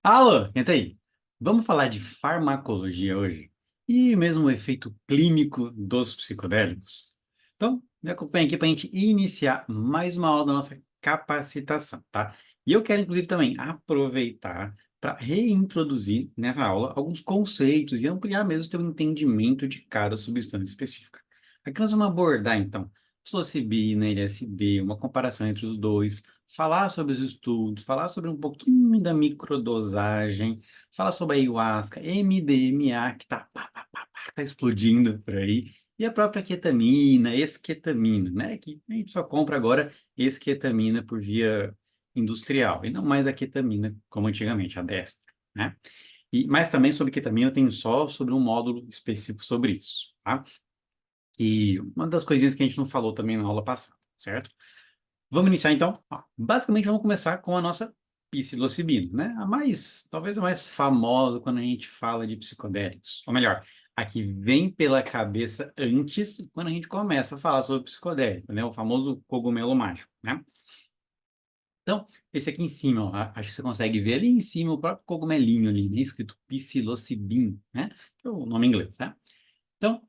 Alô, entra aí. Vamos falar de farmacologia hoje e mesmo o efeito clínico dos psicodélicos. Então, me acompanha aqui para a gente iniciar mais uma aula da nossa capacitação, tá? E eu quero, inclusive, também aproveitar para reintroduzir nessa aula alguns conceitos e ampliar mesmo o teu entendimento de cada substância específica. Aqui nós vamos abordar, então, psilocibina, LSD, uma comparação entre os dois, falar sobre os estudos, falar sobre um pouquinho da microdosagem, falar sobre a ayahuasca, MDMA, que tá explodindo por aí, e a própria ketamina, esquetamina, né? Que a gente só compra agora esquetamina por via industrial, e não mais a ketamina como antigamente, a destra, né? Mas também sobre ketamina tem só sobre um módulo específico sobre isso, tá? E uma das coisinhas que a gente não falou também na aula passada, certo? Vamos iniciar então? Ó, basicamente, vamos começar com a nossa psilocibina, né? Talvez a mais famosa quando a gente fala de psicodélicos. Ou melhor, a que vem pela cabeça antes quando a gente começa a falar sobre psicodélico, né? O famoso cogumelo mágico, né? Então, esse aqui em cima, ó, acho que você consegue ver ali em cima o próprio cogumelinho ali, né? Escrito psilocibin, né? Que é o nome em inglês, né? Então,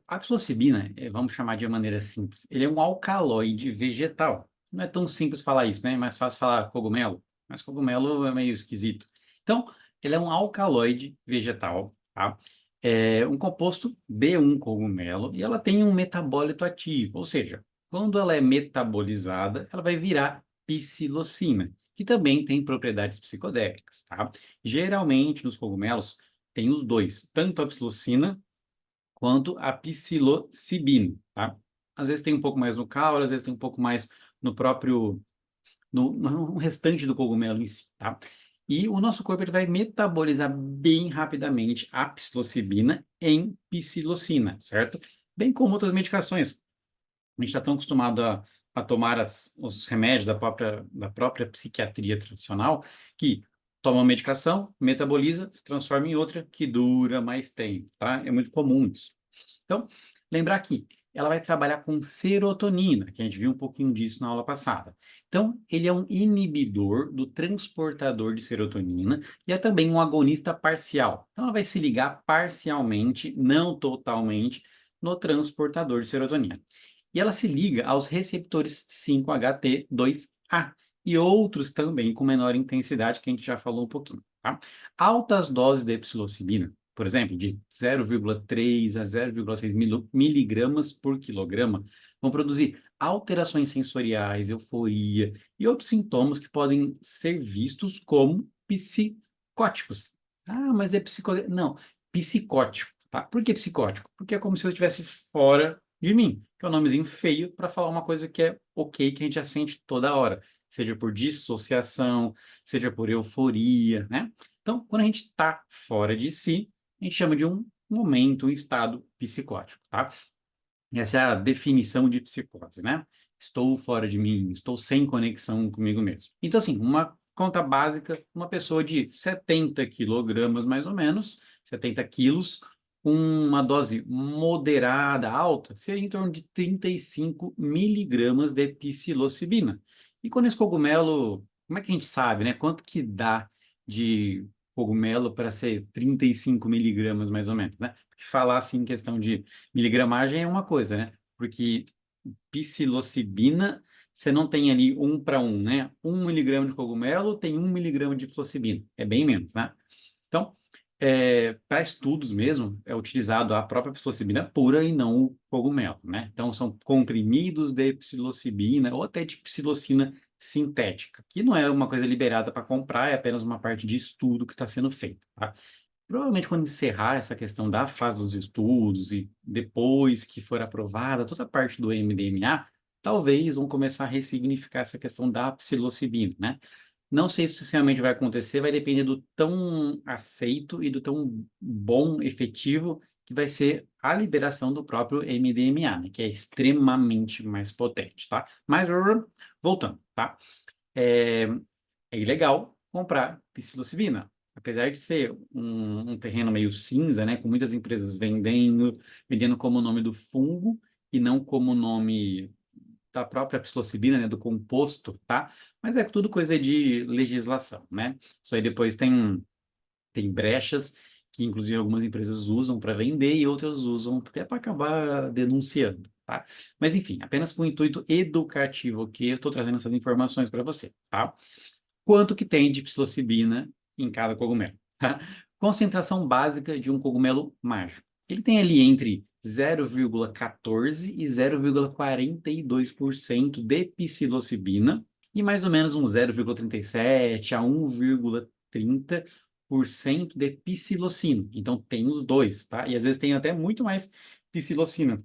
a psilocibina, vamos chamar de maneira simples, ele é um alcaloide vegetal. Não é tão simples falar isso, né? É mais fácil falar cogumelo, mas cogumelo é meio esquisito. Então, ele é um alcaloide vegetal, tá? É um composto B1 cogumelo e ela tem um metabólito ativo, ou seja, quando ela é metabolizada, ela vai virar psilocina, que também tem propriedades psicodélicas, tá? Geralmente, nos cogumelos, tem os dois, tanto a psilocina quanto a psilocibina, tá? Às vezes tem um pouco mais no caule, às vezes tem um pouco mais no próprio, no restante do cogumelo em si, tá? E o nosso corpo ele vai metabolizar bem rapidamente a psilocibina em psilocina, certo? Bem como outras medicações. A gente está tão acostumado a tomar os remédios da própria psiquiatria tradicional que toma uma medicação, metaboliza, se transforma em outra que dura mais tempo, tá? É muito comum isso. Então, lembrar que ela vai trabalhar com serotonina, que a gente viu um pouquinho disso na aula passada. Então, ele é um inibidor do transportador de serotonina e é também um agonista parcial. Então, ela vai se ligar parcialmente, não totalmente, no transportador de serotonina. E ela se liga aos receptores 5-HT2A e outros também com menor intensidade, que a gente já falou um pouquinho, tá? Altas doses de psilocibina, por exemplo, de 0,3 a 0,6 miligramas por quilograma, vão produzir alterações sensoriais, euforia e outros sintomas que podem ser vistos como psicóticos. Ah, mas é psicodélico. Não, psicótico, tá? Por que psicótico? Porque é como se eu estivesse fora de mim, que é um nomezinho feio para falar uma coisa que é ok, que a gente já sente toda hora, seja por dissociação, seja por euforia, né? Então, quando a gente está fora de si, a gente chama de um momento, um estado psicótico, tá? Essa é a definição de psicose, né? Estou fora de mim, estou sem conexão comigo mesmo. Então, assim, uma conta básica, uma pessoa de 70 quilogramas, mais ou menos, 70 quilos, uma dose moderada, alta, seria em torno de 35 miligramas de psilocibina. E quando esse cogumelo, como é que a gente sabe, né? Quanto que dá de cogumelo para ser 35 miligramas, mais ou menos, né? Porque falar assim em questão de miligramagem é uma coisa, né? Porque psilocibina, você não tem ali 1 para 1, né? 1 miligrama de cogumelo tem 1 miligrama de psilocibina. É bem menos, né? Então, para estudos mesmo, é utilizado a própria psilocibina pura e não o cogumelo, né? Então, são comprimidos de psilocibina ou até de psilocina sintética, que não é uma coisa liberada para comprar, é apenas uma parte de estudo que está sendo feita, tá? Provavelmente, quando encerrar essa questão da fase dos estudos e depois que for aprovada toda a parte do MDMA, talvez vão começar a ressignificar essa questão da psilocibina, né? Não sei se isso realmente vai acontecer, vai depender do tão aceito e do tão bom, efetivo que vai ser a liberação do próprio MDMA, né? Que é extremamente mais potente, tá? Mas, voltando, tá? É, é ilegal comprar psilocibina. Apesar de ser um terreno meio cinza, né, com muitas empresas vendendo como o nome do fungo e não como o nome da própria psilocibina, né, do composto, tá? Mas é tudo coisa de legislação, né? Isso aí depois tem brechas que, inclusive, algumas empresas usam para vender e outras usam até para acabar denunciando, tá? Mas, enfim, apenas com o intuito educativo que eu estou trazendo essas informações para você, tá? Quanto que tem de psilocibina em cada cogumelo, tá? Concentração básica de um cogumelo mágico. Ele tem ali entre 0,14 e 0,42% de psilocibina e mais ou menos uns 0,37 a 1,30% de psilocina. Então tem os dois, tá? E às vezes tem até muito mais psilocina,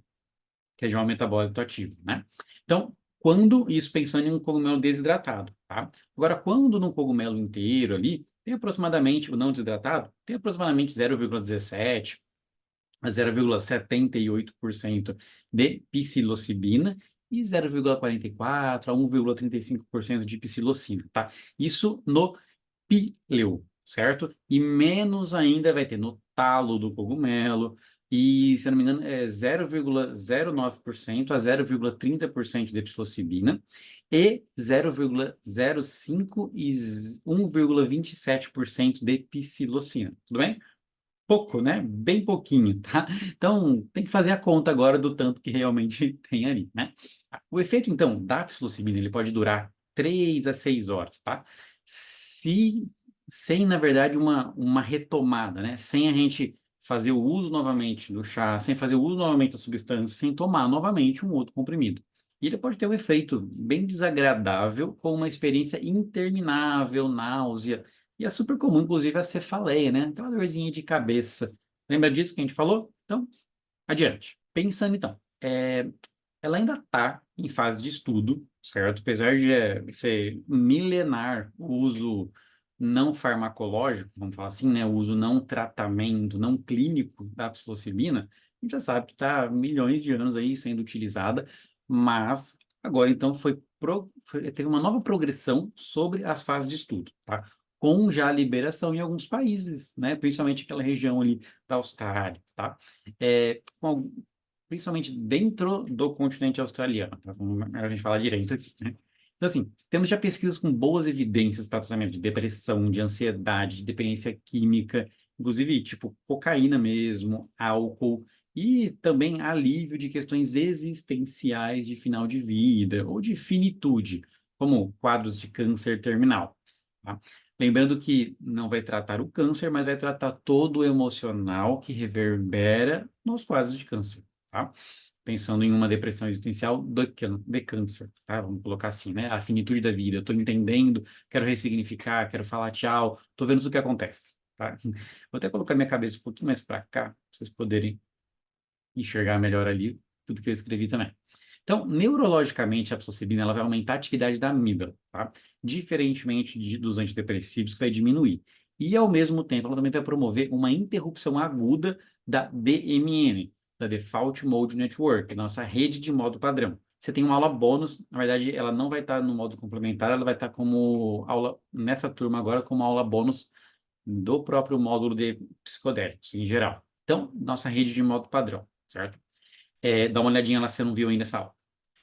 que é de um metabólito ativo, né? Então, quando isso pensando em um cogumelo desidratado, tá? Agora, quando no cogumelo inteiro ali, tem aproximadamente, o não desidratado, tem aproximadamente 0,17 a 0,78% de psilocibina e 0,44 a 1,35% de psilocina, tá? Isso no píleo, certo? E menos ainda vai ter no talo do cogumelo, e, se eu não me engano, é 0,09% a 0,30% de psilocibina e 0,05 e 1,27% de psilocina. Tudo bem? Pouco, né? Bem pouquinho, tá? Então, tem que fazer a conta agora do tanto que realmente tem ali, né? O efeito, então, da psilocibina, ele pode durar 3 a 6 horas, tá? Se, sem, na verdade, uma retomada, né? Sem a gente fazer o uso novamente do chá, sem fazer o uso novamente da substância, sem tomar novamente um outro comprimido. E ele pode ter um efeito bem desagradável, com uma experiência interminável, náusea, e é super comum, inclusive, a cefaleia, né? Aquela dorzinha de cabeça. Lembra disso que a gente falou? Então, adiante. Pensando então, ela ainda está em fase de estudo, certo? Apesar de ser milenar o uso não farmacológico, vamos falar assim, né? O uso não tratamento, não clínico da psilocibina, a gente já sabe que está há milhões de anos aí sendo utilizada, mas agora então teve uma nova progressão sobre as fases de estudo, tá? Com já liberação em alguns países, né? Principalmente aquela região ali da Austrália, tá? Principalmente dentro do continente australiano, tá? Vamos a gente falar direito aqui, né? Então, assim, temos já pesquisas com boas evidências para tratamento de depressão, de ansiedade, de dependência química, inclusive tipo cocaína mesmo, álcool, e também alívio de questões existenciais de final de vida ou de finitude, como quadros de câncer terminal, tá? Lembrando que não vai tratar o câncer, mas vai tratar todo o emocional que reverbera nos quadros de câncer, tá? Pensando em uma depressão existencial de câncer, tá? Vamos colocar assim, né? A finitude da vida. Eu estou entendendo, quero ressignificar, quero falar tchau, estou vendo tudo o que acontece, tá? Vou até colocar minha cabeça um pouquinho mais para cá, para vocês poderem enxergar melhor ali tudo que eu escrevi também. Então, neurologicamente, a psilocibina ela vai aumentar a atividade da amígdala, tá? Diferentemente dos antidepressivos, que vai diminuir. E, ao mesmo tempo, ela também vai promover uma interrupção aguda da DMN, da Default Mode Network, nossa rede de modo padrão. Você tem uma aula bônus, na verdade, ela não vai estar no modo complementar, ela vai estar como aula, nessa turma agora, como aula bônus do próprio módulo de psicodélicos, em geral. Então, nossa rede de modo padrão, certo? Dá uma olhadinha lá se você não viu ainda essa aula.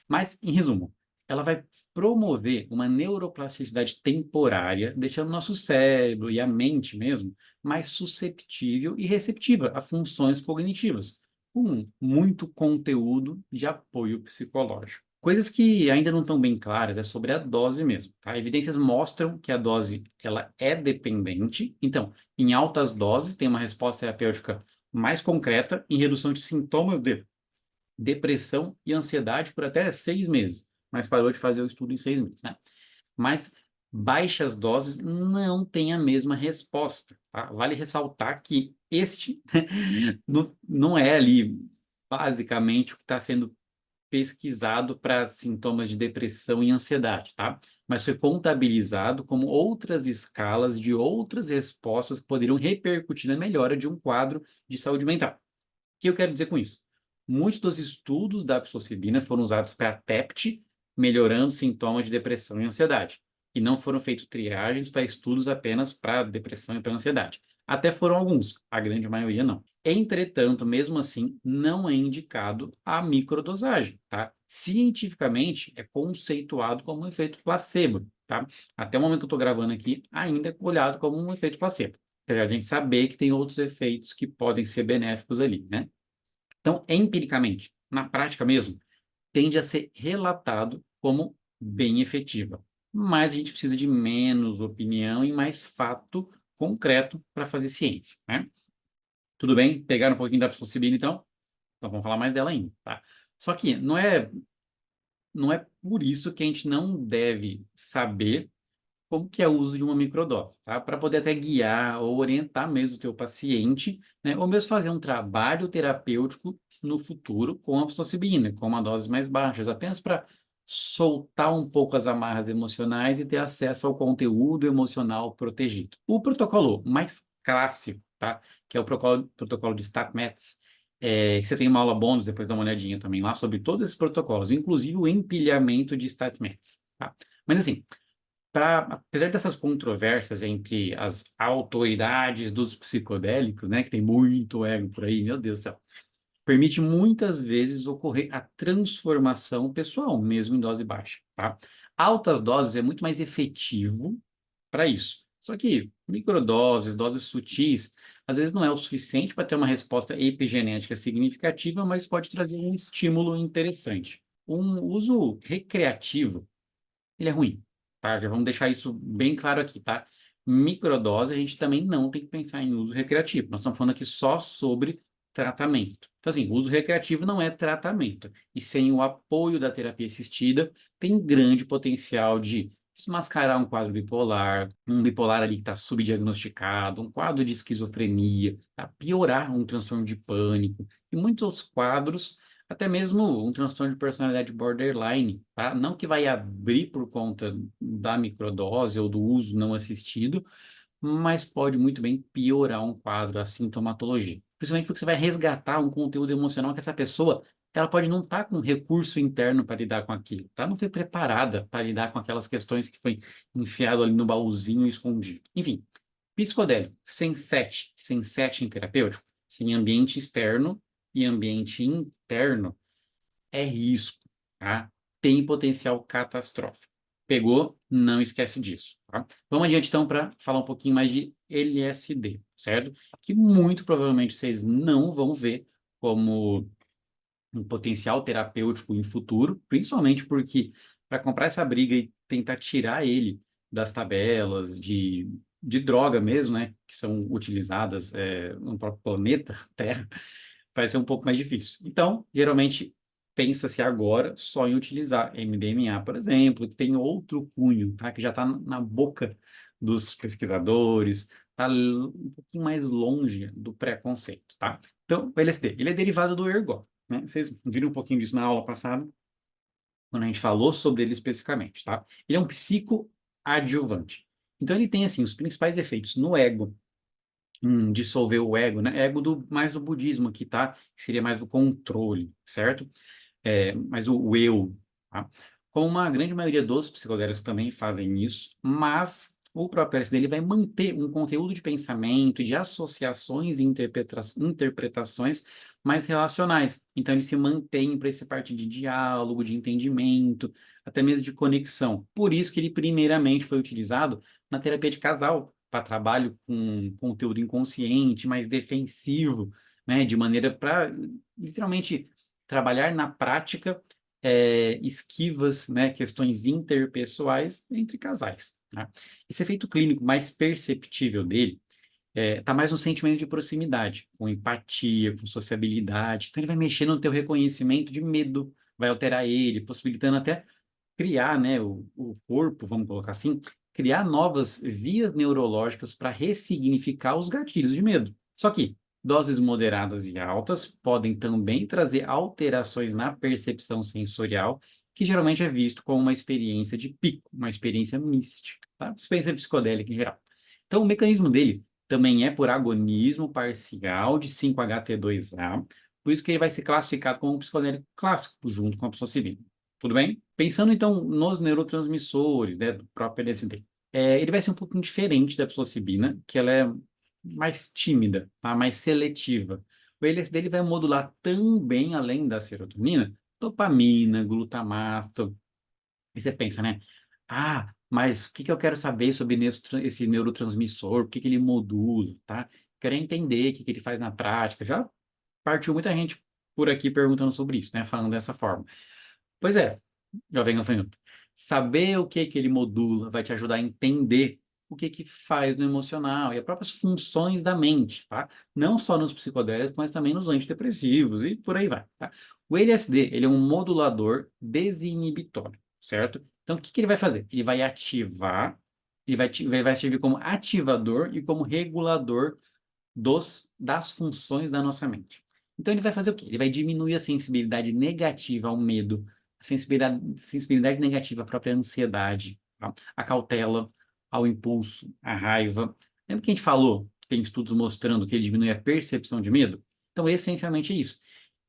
Mas, em resumo, ela vai promover uma neuroplasticidade temporária, deixando o nosso cérebro e a mente mesmo mais susceptível e receptiva a funções cognitivas, com muito conteúdo de apoio psicológico. Coisas que ainda não estão bem claras é sobre a dose mesmo, tá? Evidências mostram que a dose ela é dependente. Então, em altas doses tem uma resposta terapêutica mais concreta em redução de sintomas de depressão e ansiedade por até 6 meses, mas parou de fazer o estudo em 6 meses, né? Mas baixas doses não têm a mesma resposta, tá? Vale ressaltar que este não é ali basicamente o que está sendo pesquisado para sintomas de depressão e ansiedade, tá? Mas foi contabilizado como outras escalas de outras respostas que poderiam repercutir na melhora de um quadro de saúde mental. O que eu quero dizer com isso? Muitos dos estudos da psilocibina foram usados para TEPT, melhorando sintomas de depressão e ansiedade. E não foram feitos triagens para estudos apenas para depressão e para ansiedade. Até foram alguns, a grande maioria não. Entretanto, mesmo assim, não é indicado a microdosagem, tá? Cientificamente, é conceituado como um efeito placebo, tá? Até o momento que eu estou gravando aqui, ainda é olhado como um efeito placebo. Apesar de a gente saber que tem outros efeitos que podem ser benéficos ali, né? Então, empiricamente, na prática mesmo, tende a ser relatado como bem efetiva. Mas a gente precisa de menos opinião e mais fato concreto para fazer ciência, né? Tudo bem? Pegaram um pouquinho da psilocibina, então? Então vamos falar mais dela ainda, tá? Só que não é por isso que a gente não deve saber como que é o uso de uma microdose, tá? Para poder até guiar ou orientar mesmo o teu paciente, né? Ou mesmo fazer um trabalho terapêutico no futuro com a psilocibina, com uma dose mais baixas, apenas para soltar um pouco as amarras emocionais e ter acesso ao conteúdo emocional protegido. O protocolo mais clássico, tá? Que é o protocolo de StatMeds, que você tem uma aula bônus, depois dá uma olhadinha também lá sobre todos esses protocolos, inclusive o empilhamento de StatMeds, tá? Mas assim, apesar dessas controvérsias entre as autoridades dos psicodélicos, né, que tem muito ego por aí, meu Deus do céu, permite muitas vezes ocorrer a transformação pessoal, mesmo em dose baixa, tá? Altas doses é muito mais efetivo para isso. Só que microdoses, doses sutis, às vezes não é o suficiente para ter uma resposta epigenética significativa, mas pode trazer um estímulo interessante. Um uso recreativo ele é ruim, tá? Já vamos deixar isso bem claro aqui, tá? Microdose, a gente também não tem que pensar em uso recreativo. Nós estamos falando aqui só sobre tratamento. Então, assim, uso recreativo não é tratamento. E sem o apoio da terapia assistida, tem grande potencial de desmascarar um quadro bipolar, um bipolar ali que está subdiagnosticado, um quadro de esquizofrenia, tá? Piorar um transtorno de pânico e muitos outros quadros até mesmo um transtorno de personalidade borderline, tá? Não que vai abrir por conta da microdose ou do uso não assistido, mas pode muito bem piorar um quadro, a sintomatologia. Principalmente porque você vai resgatar um conteúdo emocional que essa pessoa, ela pode não estar com recurso interno para lidar com aquilo, tá? Não foi preparada para lidar com aquelas questões que foi enfiado ali no baúzinho escondido. Enfim, psicodélico, sem setting terapêutico, sem ambiente externo e ambiente interno, é risco, tá? Tem potencial catastrófico. Pegou? Não esquece disso, tá? Vamos adiante, então, para falar um pouquinho mais de LSD, certo? Que muito provavelmente vocês não vão ver como um potencial terapêutico em futuro, principalmente porque para comprar essa briga e tentar tirar ele das tabelas de droga mesmo, né, que são utilizadas no próprio planeta Terra, vai ser um pouco mais difícil. Então, geralmente, pensa-se agora só em utilizar MDMA, por exemplo, que tem outro cunho, tá? Que já está na boca dos pesquisadores, está um pouquinho mais longe do preconceito, tá? Então, o LSD, ele é derivado do ergot, né? Vocês viram um pouquinho disso na aula passada, quando a gente falou sobre ele especificamente, tá? Ele é um psicoadjuvante. Então, ele tem, assim, os principais efeitos no ego, dissolver o ego, né? Ego mais do budismo aqui, tá? Que seria mais o controle, certo? Mais o eu, tá? Como uma grande maioria dos psicodélicos também fazem isso, mas o próprio LSD ele vai manter um conteúdo de pensamento, de associações e interpretações mais relacionais. Então, ele se mantém para essa parte de diálogo, de entendimento, até mesmo de conexão. Por isso que ele primeiramente foi utilizado na terapia de casal, para trabalho com conteúdo inconsciente, mais defensivo, né? De maneira para, literalmente, trabalhar na prática esquivas, né, questões interpessoais entre casais, né? Esse efeito clínico mais perceptível dele está mais no sentimento de proximidade, com empatia, com sociabilidade. Então ele vai mexer no teu reconhecimento de medo, vai alterar ele, possibilitando até criar, né, o corpo, vamos colocar assim, criar novas vias neurológicas para ressignificar os gatilhos de medo. Só que doses moderadas e altas podem também trazer alterações na percepção sensorial, que geralmente é visto como uma experiência de pico, uma experiência mística, tá? Experiência psicodélica em geral. Então, o mecanismo dele também é por agonismo parcial de 5-HT2A, por isso que ele vai ser classificado como um psicodélico clássico, junto com a psilocibina. Tudo bem? Pensando então nos neurotransmissores, né, do próprio LSD, ele vai ser um pouquinho diferente da psilocibina, que ela é mais tímida, tá? Mais seletiva. O LSD ele vai modular também, além da serotonina, dopamina, glutamato. E você pensa, né? Ah, mas o que que eu quero saber sobre esse neurotransmissor? O que que ele modula, tá? Quero entender o que que ele faz na prática. Já partiu muita gente por aqui perguntando sobre isso, né? Falando dessa forma. Pois é, jovem gafanhoto. Saber o que que ele modula vai te ajudar a entender o que que faz no emocional e as próprias funções da mente, tá? Não só nos psicodélicos, mas também nos antidepressivos e por aí vai, tá? O LSD, ele é um modulador desinibitório, certo? Então, o que que ele vai fazer? Ele vai ativar, ele vai servir como ativador e como regulador das funções da nossa mente. Então, ele vai fazer o quê? Ele vai diminuir a sensibilidade negativa ao medo, a sensibilidade negativa à própria ansiedade, tá? A cautela, ao impulso, à raiva. Lembra que a gente falou que tem estudos mostrando que ele diminui a percepção de medo? Então, essencialmente é isso.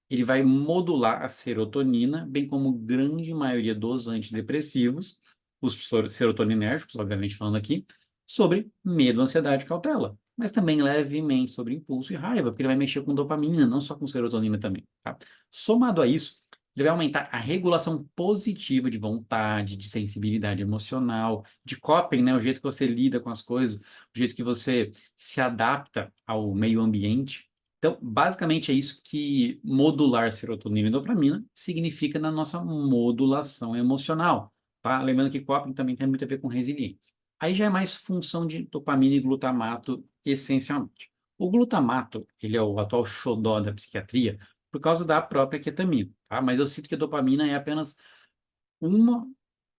Ele vai modular a serotonina, bem como grande maioria dos antidepressivos, os serotoninérgicos, obviamente falando aqui, sobre medo, ansiedade e cautela, mas também levemente sobre impulso e raiva, porque ele vai mexer com dopamina, não só com serotonina também, tá? Somado a isso, ele vai aumentar a regulação positiva de vontade, de sensibilidade emocional, de coping, né? O jeito que você lida com as coisas, o jeito que você se adapta ao meio ambiente. Então, basicamente é isso que modular serotonina e dopamina significa na nossa modulação emocional, tá? Lembrando que coping também tem muito a ver com resiliência. Aí já é mais função de dopamina e glutamato, essencialmente. O glutamato, ele é o atual xodó da psiquiatria por causa da própria ketamina, tá? Mas eu sinto que a dopamina é apenas uma,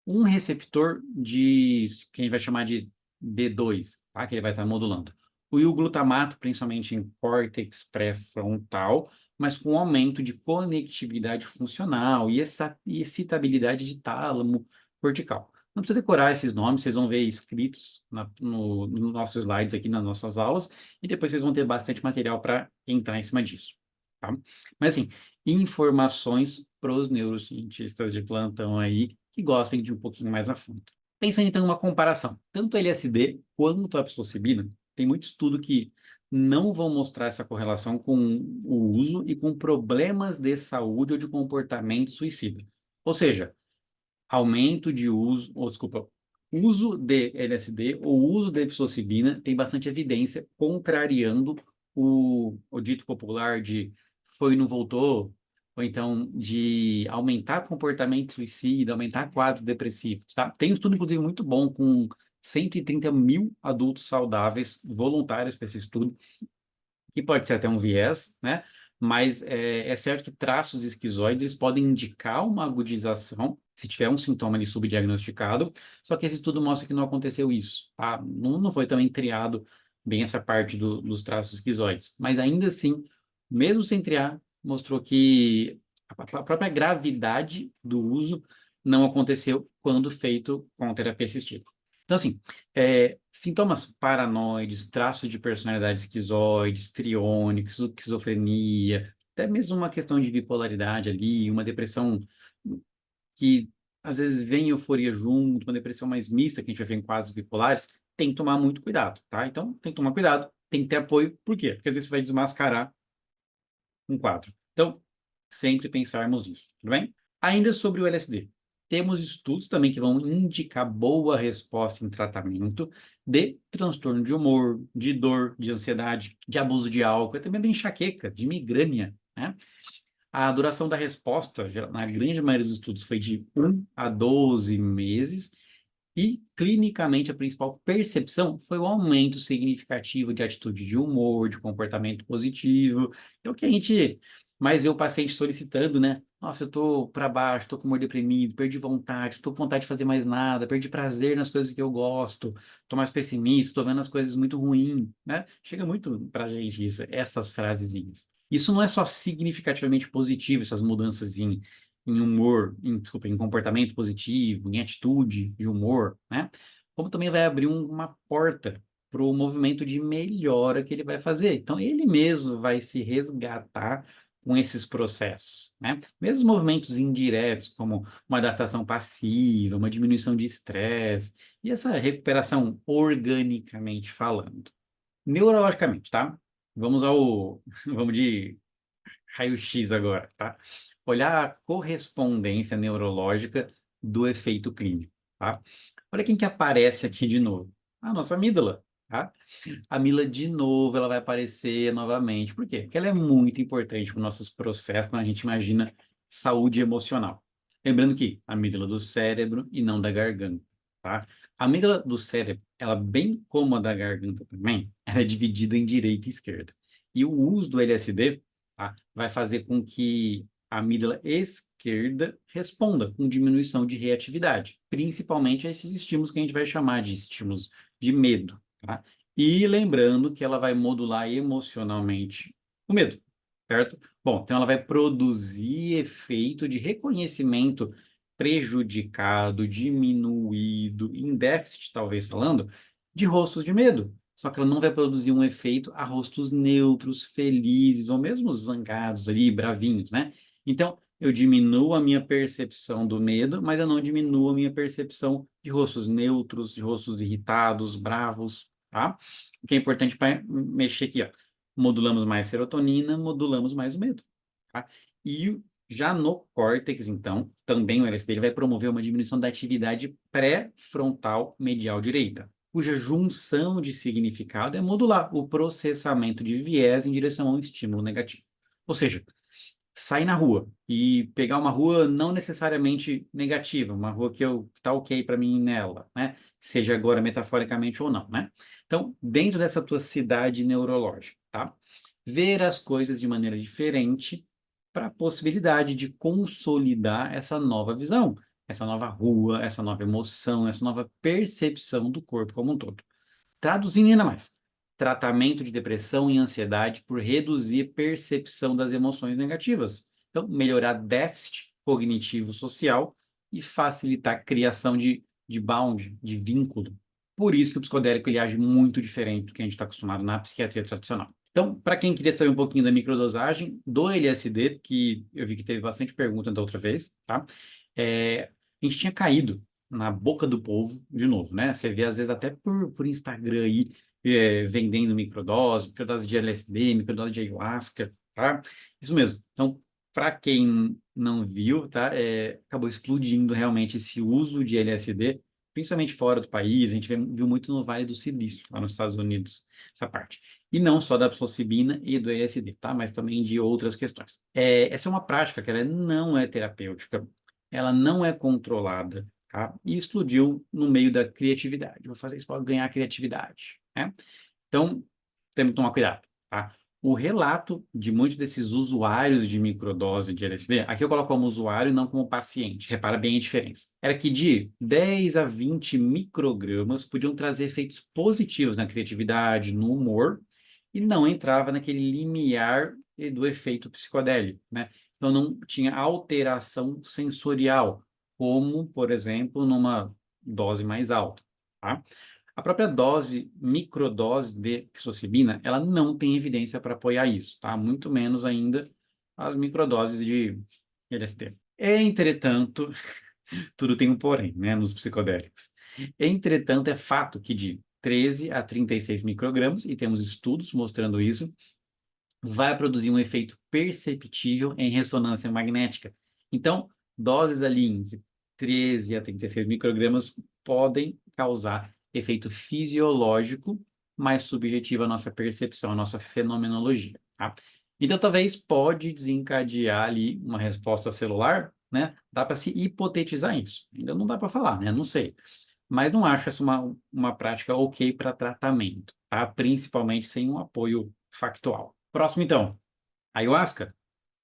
um receptor de, que a gente vai chamar de D2, tá? Que ele vai estar modulando. O glutamato, principalmente em córtex pré-frontal, mas com aumento de conectividade funcional e essa e excitabilidade de tálamo cortical. Não precisa decorar esses nomes, vocês vão ver escritos nos nossos slides aqui nas nossas aulas, e depois vocês vão ter bastante material para entrar em cima disso, tá? Mas assim, informações para os neurocientistas de plantão aí que gostem de um pouquinho mais a fundo. Pensando então em uma comparação, tanto a LSD quanto a psilocibina, tem muito estudo que não vão mostrar essa correlação com o uso e com problemas de saúde ou de comportamento suicida. Ou seja, aumento de uso, ou desculpa, uso de LSD ou uso de psilocibina tem bastante evidência contrariando o dito popular de foi e não voltou, ou então de aumentar comportamento suicida, aumentar quadros depressivos, tá? Tem um estudo, inclusive, muito bom com 130 mil adultos saudáveis voluntários para esse estudo, que pode ser até um viés, né? Mas é certo que traços esquizoides eles podem indicar uma agudização se tiver um sintoma ali subdiagnosticado, só que esse estudo mostra que não aconteceu isso, tá? Não foi também triado bem essa parte dos traços esquizoides, mas ainda assim, mesmo sem triar, mostrou que a própria gravidade do uso não aconteceu quando feito com terapia assistida. Então, assim, sintomas paranoides, traços de personalidade esquizoides, triônicos, esquizofrenia, até mesmo uma questão de bipolaridade ali, uma depressão que às vezes vem euforia junto, uma depressão mais mista, que a gente vai ver em quadros bipolares, tem que tomar muito cuidado, tá? Então, tem que tomar cuidado, tem que ter apoio. Por quê? Porque às vezes você vai desmascarar um quadro. Então, sempre pensarmos nisso, tudo bem? Ainda sobre o LSD. Temos estudos também que vão indicar boa resposta em tratamento de transtorno de humor, de dor, de ansiedade, de abuso de álcool, e também de enxaqueca, de migrânia, né? A duração da resposta, na grande maioria dos estudos, foi de 1 a 12 meses, e, clinicamente, a principal percepção foi o aumento significativo de atitude de humor, de comportamento positivo. É o que a gente mais vê o paciente solicitando, né? Nossa, eu tô para baixo, tô com humor deprimido, perdi vontade, tô com vontade de fazer mais nada, perdi prazer nas coisas que eu gosto, tô mais pessimista, tô vendo as coisas muito ruins, né? Chega muito pra gente isso, essas frasezinhas. Isso não é só significativamente positivo, essas mudanças em humor, desculpa, em comportamento positivo, em atitude de humor, né? Como também vai abrir uma porta para o movimento de melhora que ele vai fazer. Então, ele mesmo vai se resgatar com esses processos, né? Mesmo os movimentos indiretos, como uma adaptação passiva, uma diminuição de estresse, e essa recuperação organicamente falando. Neurologicamente, tá? vamos ao, vamos de raio-x agora, tá? Olhar a correspondência neurológica do efeito clínico, tá? Olha quem que aparece aqui de novo. A nossa amígdala, tá? A amígdala, de novo, ela vai aparecer novamente. Por quê? Porque ela é muito importante para os nossos processos quando a gente imagina saúde emocional. Lembrando que a amígdala do cérebro e não da garganta, tá? A amígdala do cérebro, ela bem como a da garganta também, ela é dividida em direita e esquerda. E o uso do LSD, tá, vai fazer com que a amígdala esquerda responda com diminuição de reatividade, principalmente a esses estímulos que a gente vai chamar de estímulos de medo, tá? E lembrando que ela vai modular emocionalmente o medo, certo? Bom, então ela vai produzir efeito de reconhecimento prejudicado, diminuído, em déficit, talvez falando, de rostos de medo. Só que ela não vai produzir um efeito a rostos neutros, felizes, ou mesmo zangados ali, bravinhos, né? Então, eu diminuo a minha percepção do medo, mas eu não diminuo a minha percepção de rostos neutros, de rostos irritados, bravos, tá? O que é importante para mexer aqui, ó. Modulamos mais serotonina, modulamos mais o medo, tá? E já no córtex, então, também o LSD ele vai promover uma diminuição da atividade pré-frontal medial direita, cuja junção de significado é modular o processamento de viés em direção a um estímulo negativo. Ou seja, sair na rua e pegar uma rua não necessariamente negativa, uma rua que tá ok para mim nela, né? Seja agora metaforicamente ou não, né? Então, dentro dessa tua cidade neurológica, tá? Ver as coisas de maneira diferente para a possibilidade de consolidar essa nova visão, essa nova rua, essa nova emoção, essa nova percepção do corpo como um todo. Traduzindo ainda mais, tratamento de depressão e ansiedade por reduzir percepção das emoções negativas. Então, melhorar déficit cognitivo social e facilitar a criação de bound, de vínculo. Por isso que o psicodélico ele age muito diferente do que a gente está acostumado na psiquiatria tradicional. Então, para quem queria saber um pouquinho da microdosagem do LSD, que eu vi que teve bastante pergunta da outra vez, tá? A gente tinha caído na boca do povo, de novo, né? Você vê, às vezes, até por Instagram aí, vendendo microdose de LSD, microdose de ayahuasca, tá? Isso mesmo. Então, para quem não viu, tá? Acabou explodindo realmente esse uso de LSD, principalmente fora do país. A gente viu muito no Vale do Silício, lá nos Estados Unidos, essa parte. E não só da psilocibina e do LSD, tá? Mas também de outras questões. Essa é uma prática que ela não é terapêutica, ela não é controlada, tá? E explodiu no meio da criatividade. Vou fazer isso para ganhar criatividade, né? Então, temos que tomar cuidado, tá? O relato de muitos desses usuários de microdose de LSD, aqui eu coloco como usuário e não como paciente, repara bem a diferença, era que de 10 a 20 microgramas podiam trazer efeitos positivos na criatividade, no humor, e não entrava naquele limiar do efeito psicodélico, né? Então não tinha alteração sensorial, como, por exemplo, numa dose mais alta, tá? A própria dose, microdose de psilocibina, ela não tem evidência para apoiar isso, tá? Muito menos ainda as microdoses de LSD. Entretanto, tudo tem um porém, né, nos psicodélicos. Entretanto, é fato que de 13 a 36 microgramas, e temos estudos mostrando isso, vai produzir um efeito perceptível em ressonância magnética. Então, doses ali entre 13 a 36 microgramas podem causar efeito fisiológico, mais subjetivo à nossa percepção, à nossa fenomenologia, tá? Então, talvez pode desencadear ali uma resposta celular, né? Dá para se hipotetizar isso. Ainda não dá para falar, né? Não sei. Mas não acho essa uma prática ok para tratamento, tá? Principalmente sem um apoio factual. Próximo, então, ayahuasca,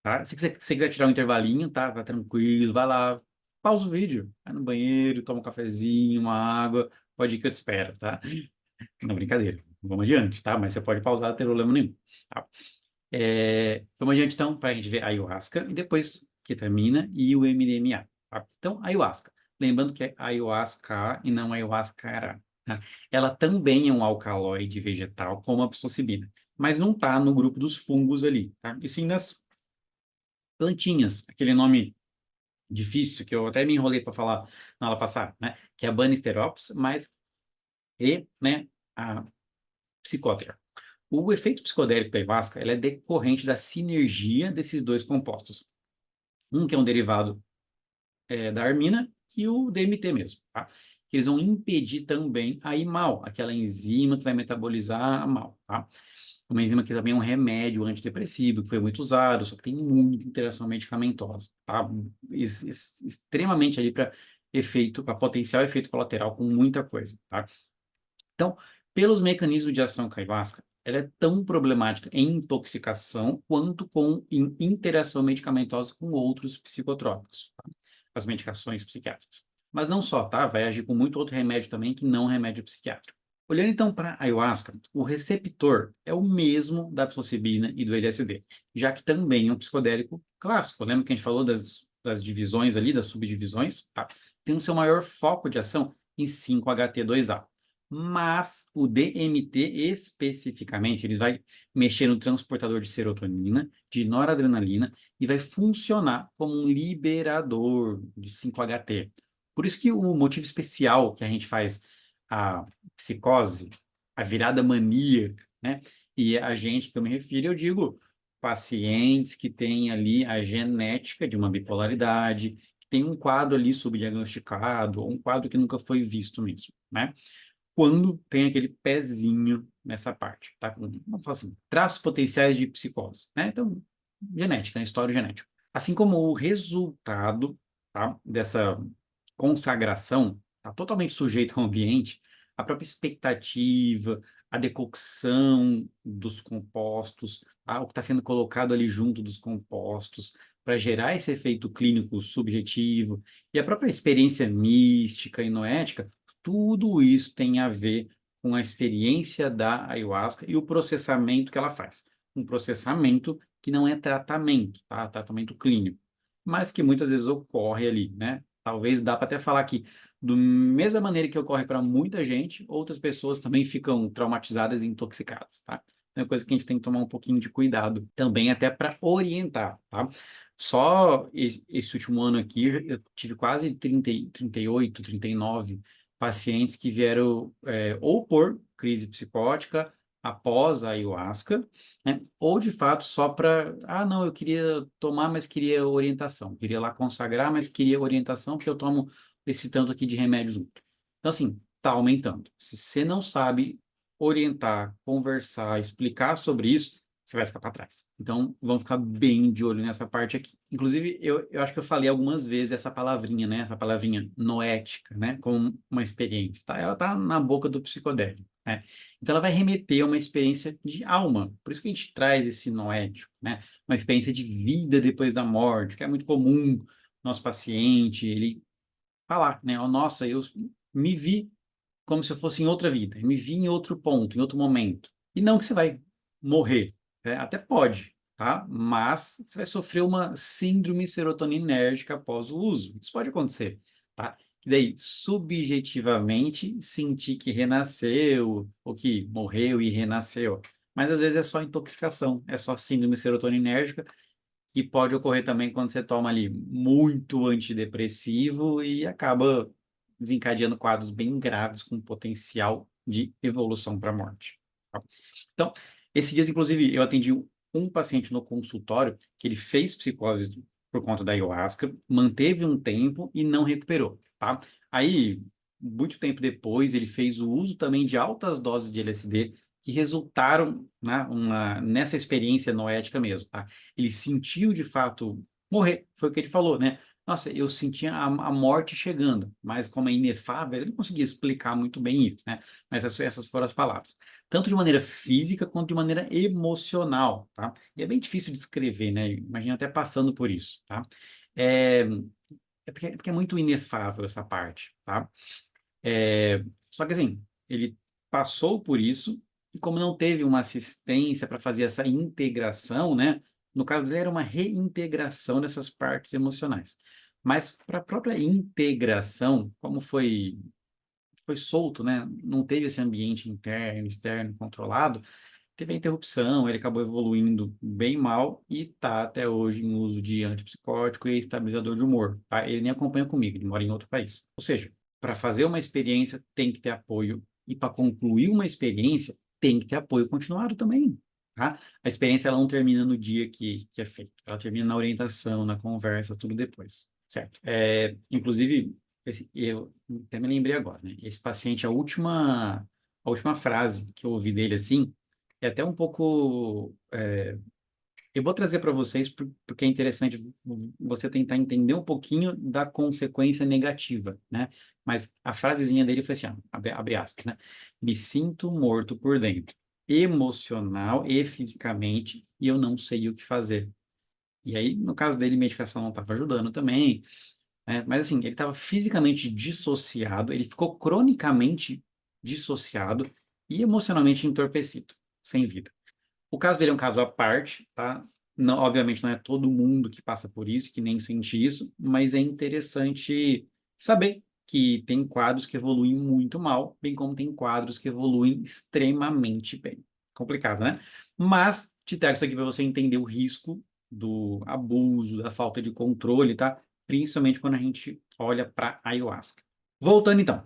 tá? Se você quiser tirar um intervalinho, tá? Vai tranquilo, vai lá, pausa o vídeo, vai no banheiro, toma um cafezinho, uma água, pode ir que eu te espero, tá? Não, brincadeira, vamos adiante, tá? Mas você pode pausar, não tem problema nenhum, tá? Vamos adiante, então, para a gente ver a ayahuasca e depois ketamina e o MDMA, tá? Então, ayahuasca. Lembrando que é ayahuasca e não ayahuascara, tá? Ela também é um alcaloide vegetal, como a psilocibina, mas não está no grupo dos fungos ali, tá? E sim nas plantinhas, aquele nome difícil que eu até me enrolei para falar na aula passada, né? Que é a Banisteriopsis, mas né, a psicótria. O efeito psicodélico da ayahuasca, ela é decorrente da sinergia desses dois compostos. Um que é um derivado da armina e o DMT mesmo, tá? Eles vão impedir também a IMAL, aquela enzima que vai metabolizar a MAL, tá? Uma enzima que também é um remédio antidepressivo, que foi muito usado, só que tem muita interação medicamentosa, tá? Extremamente ali para efeito, para potencial efeito colateral com muita coisa, tá? Então, pelos mecanismos de ação ayahuasca, ela é tão problemática em intoxicação quanto em interação medicamentosa com outros psicotrópicos, tá? As medicações psiquiátricas. Mas não só, tá? Vai agir com muito outro remédio também que não remédio psiquiátrico. Olhando então para a ayahuasca, o receptor é o mesmo da psilocibina e do LSD, já que também é um psicodélico clássico. Lembra que a gente falou das divisões ali, das subdivisões? Tá? Tem o seu maior foco de ação em 5-HT2A. Mas o DMT especificamente, ele vai mexer no transportador de serotonina, de noradrenalina, e vai funcionar como um liberador de 5-HT. Por isso que o motivo especial que a gente faz a psicose, a virada maníaca, né? E a gente que eu me refiro, eu digo pacientes que têm ali a genética de uma bipolaridade, que tem um quadro ali subdiagnosticado, ou um quadro que nunca foi visto mesmo, né? Quando tem aquele pezinho nessa parte, tá? Vamos falar assim, traços potenciais de psicose, né? Então, genética, né? História genética. Assim como o resultado, tá? Dessa consagração está totalmente sujeito ao ambiente, a própria expectativa, a decocção dos compostos, tá? O que está sendo colocado ali junto dos compostos, para gerar esse efeito clínico subjetivo, e a própria experiência mística e noética, tudo isso tem a ver com a experiência da ayahuasca e o processamento que ela faz. Um processamento que não é tratamento, tá? Tratamento clínico, mas que muitas vezes ocorre ali, né? Talvez dá para até falar que, da mesma maneira que ocorre para muita gente, outras pessoas também ficam traumatizadas e intoxicadas, tá? É uma coisa que a gente tem que tomar um pouquinho de cuidado também, até para orientar, tá? Só esse último ano aqui, eu tive quase 38, 39 pacientes que vieram ou por crise psicótica após a ayahuasca, né? Ou de fato só para, não, eu queria tomar, mas queria orientação, queria lá consagrar, mas queria orientação, porque eu tomo esse tanto aqui de remédio junto. Então, assim, tá aumentando. Se você não sabe orientar, conversar, explicar sobre isso, você vai ficar para trás. Então, vamos ficar bem de olho nessa parte aqui. Inclusive, eu acho que eu falei algumas vezes essa palavrinha, né? Essa palavrinha noética, né? Como uma experiência, tá? Ela tá na boca do psicodélico, né? Então, ela vai remeter a uma experiência de alma. Por isso que a gente traz esse noético, né? Uma experiência de vida depois da morte, que é muito comum no nosso paciente, ele falar, né? Oh, nossa, eu me vi como se eu fosse em outra vida, eu me vi em outro ponto, em outro momento. E não que você vai morrer, né? Até pode, tá? Mas você vai sofrer uma síndrome serotoninérgica após o uso. Isso pode acontecer, tá? E daí, subjetivamente, sentir que renasceu, ou que morreu e renasceu. Mas às vezes é só intoxicação, é só síndrome serotoninérgica, que pode ocorrer também quando você toma ali muito antidepressivo e acaba desencadeando quadros bem graves com potencial de evolução para a morte, tá? Então, esses dias, inclusive, eu atendi um paciente no consultório que ele fez psicose por conta da ayahuasca, manteve um tempo e não recuperou, tá? Aí, muito tempo depois, ele fez o uso também de altas doses de LSD que resultaram, né, nessa experiência noética mesmo, tá? Ele sentiu de fato morrer, foi o que ele falou, né? Nossa, eu sentia a morte chegando, mas como é inefável, ele não conseguia explicar muito bem isso, né? Mas essas foram as palavras. Tanto de maneira física quanto de maneira emocional, tá? E é bem difícil de escrever, né? Imagina até passando por isso, tá? É, é porque é muito inefável essa parte, tá? Só que assim, ele passou por isso, e como não teve uma assistência para fazer essa integração, né? No caso dele, era uma reintegração dessas partes emocionais. Mas para a própria integração, como foi solto, né? Não teve esse ambiente interno, externo controlado, teve a interrupção, ele acabou evoluindo bem mal e está até hoje em uso de antipsicótico e estabilizador de humor, tá? Ele nem acompanha comigo, ele mora em outro país. Ou seja, para fazer uma experiência tem que ter apoio e para concluir uma experiência tem que ter apoio continuado também, tá? A experiência ela não termina no dia que é feito, ela termina na orientação, na conversa, tudo depois, certo? Inclusive, eu até me lembrei agora, né? Esse paciente, a última frase que eu ouvi dele assim, é até um pouco. Eu vou trazer para vocês porque é interessante você tentar entender um pouquinho da consequência negativa, né? Mas a frasezinha dele foi assim, ó, abre aspas, né? Me sinto morto por dentro, emocional e fisicamente, e eu não sei o que fazer. E aí, no caso dele, medicação não estava ajudando também, né? Mas assim, ele estava fisicamente dissociado, ele ficou cronicamente dissociado e emocionalmente entorpecido, sem vida. O caso dele é um caso à parte, tá? Não, obviamente não é todo mundo que passa por isso, que nem sente isso, mas é interessante saber que tem quadros que evoluem muito mal, bem como tem quadros que evoluem extremamente bem. Complicado, né? Mas te trago isso aqui para você entender o risco do abuso, da falta de controle, tá? Principalmente quando a gente olha para a ayahuasca. Voltando então.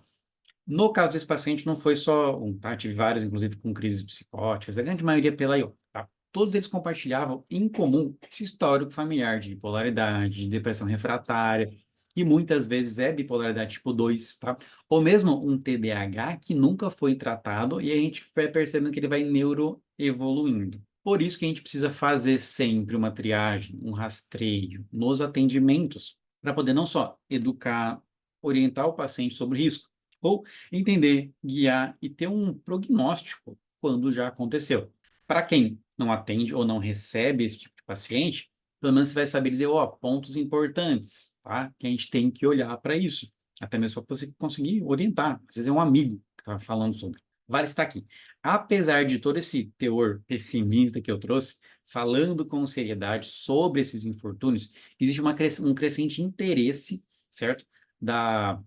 No caso desse paciente, não foi só um, tá? Tive vários, inclusive, com crises psicóticas, a grande maioria pela IO, tá? Todos eles compartilhavam em comum esse histórico familiar de bipolaridade, de depressão refratária, que muitas vezes é bipolaridade tipo 2, tá? Ou mesmo um TDAH que nunca foi tratado e a gente vai percebendo que ele vai neuroevoluindo. Por isso que a gente precisa fazer sempre uma triagem, um rastreio nos atendimentos, para poder não só educar, orientar o paciente sobre o risco, ou entender, guiar e ter um prognóstico quando já aconteceu. Para quem não atende ou não recebe esse tipo de paciente, pelo menos você vai saber dizer, ó, pontos importantes, tá? Que a gente tem que olhar para isso, até mesmo para você conseguir orientar. Às vezes é um amigo que está falando sobre. Vale estar aqui. Apesar de todo esse teor pessimista que eu trouxe, falando com seriedade sobre esses infortúnios, existe um crescente interesse, certo? Da